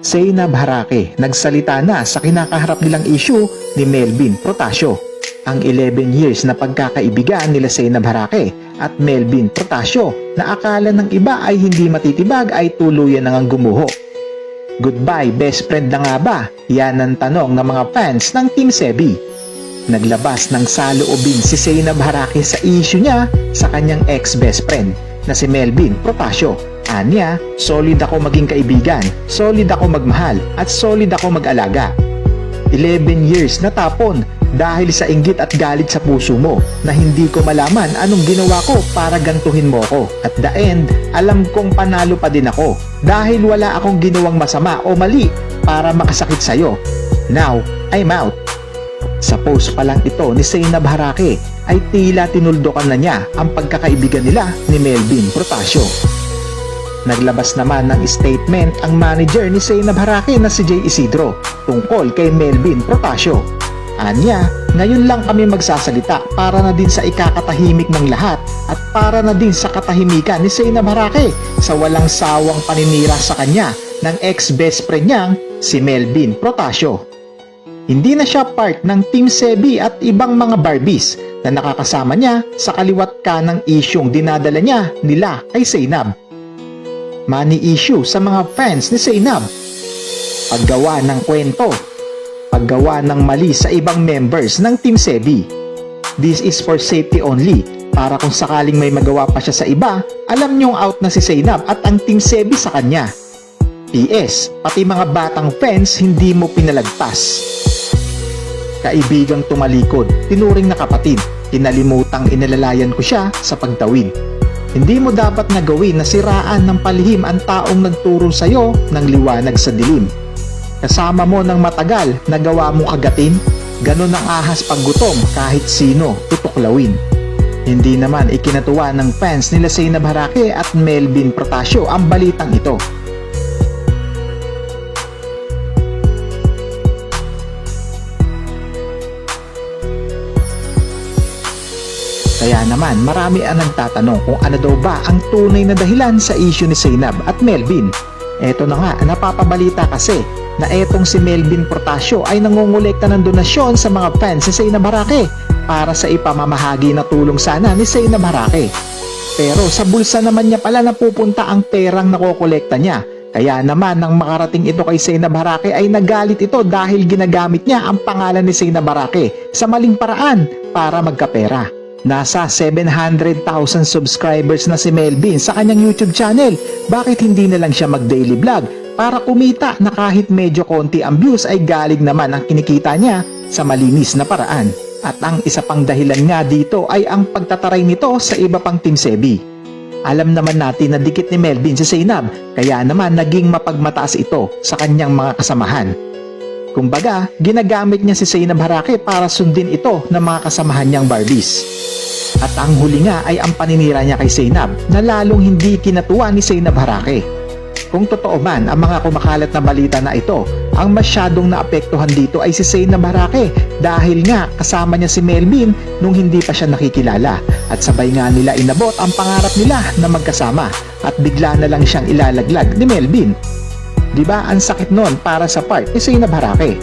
Zainab Harake nagsalita na sa kinakaharap nilang issue ni Melvin Protasio. Ang 11 years na pagkakaibigan nila Zainab Harake at Melvin Protasio na akala ng iba ay hindi matitibag ay tuluyan nang gumuho. Goodbye best friend na nga ba? Yan ang tanong ng mga fans ng Team Sebi. Naglabas ng saloobin si Zainab Harake sa issue niya sa kanyang ex-best friend na si Melvin Protasio. Anya, solid ako maging kaibigan, solid ako magmahal, at solid ako mag-alaga. 11 years na tapon dahil sa inggit at galit sa puso mo na hindi ko malaman anong ginawa ko para gantuhin mo ko. At the end, alam kong panalo pa din ako dahil wala akong ginawang masama o mali para makasakit sa'yo. Now, I'm out. Sa post pa lang ito ni Zainab Harake ay tila tinuldukan na niya ang pagkakaibigan nila ni Melvin Protasio. Naglabas naman ng statement ang manager ni Zainab Harake na si Jay Isidro tungkol kay Melvin Protasio. Anya, ngayon lang kami magsasalita para na din sa ikakatahimik ng lahat at para na din sa katahimikan ni Zainab Harake sa walang sawang paninira sa kanya ng ex-best friend niyang si Melvin Protasio. Hindi na siya part ng Team Sebi at ibang mga Barbies na nakakasama niya sa kaliwat kanang isyong dinadala niya nila kay Zainab. Money issue sa mga fans ni Zainab, paggawa ng kwento, paggawa ng mali sa ibang members ng Team Sebi. This is for safety only, para kung sakaling may magawa pa siya sa iba, alam niyong out na si Zainab at ang Team Sebi sa kanya. PS, pati mga batang fans hindi mo pinalagpas. Kaibigang tumalikod, tinuring na kapatid, kinalimutang inalalayan ko siya sa pagtawid. Hindi mo dapat na gawin na siraan ng palihim ang taong nagturo sa'yo ng liwanag sa dilim. Kasama mo ng matagal, nagawa mong kagatin, ganun ang ahas paggutom kahit sino tutuklawin. Hindi naman ikinatuwa ng fans nila Zainab Harake at Melvin Protasio ang balitang ito. Kaya naman marami ang nagtatanong kung ano daw ba ang tunay na dahilan sa issue ni Zainab at Melvin. Eto na nga, napapabalita kasi na etong si Melvin Protasio ay nangongolekta ng donasyon sa mga fans ni Zainab Harake para sa ipamamahagi na tulong sana ni Zainab Harake. Pero sa bulsa naman niya pala napupunta ang perang nakokolekta niya. Kaya naman nang makarating ito kay Zainab Harake ay nagalit ito dahil ginagamit niya ang pangalan ni Zainab Harake sa maling paraan para magkapera. Nasa 700,000 subscribers na si Melvin sa kanyang YouTube channel. Bakit hindi na lang siya mag-daily vlog para kumita na kahit medyo konti ang views ay galing naman ang kinikita niya sa malinis na paraan? At ang isa pang dahilan nga dito ay ang pagtataray nito sa iba pang Team Sebi. Alam naman natin na dikit ni Melvin si Zainab, kaya naman naging mapagmataas ito sa kanyang mga kasamahan. Kumbaga, ginagamit niya si Zainab Harake para sundin ito ng mga kasamahan niyang Barbies. At ang huli nga ay ang paninira niya kay Zainab na lalong hindi kinatuwa ni Zainab Harake. Kung totoo man ang mga kumakalat na balita na ito, ang masyadong naapektuhan dito ay si Zainab Harake dahil nga kasama niya si Melvin nung hindi pa siya nakikilala at sabay nga nila inabot ang pangarap nila na magkasama at bigla na lang siyang ilalaglag ni Melvin. Diba ang sakit nun para sa part ni Zainab Harake?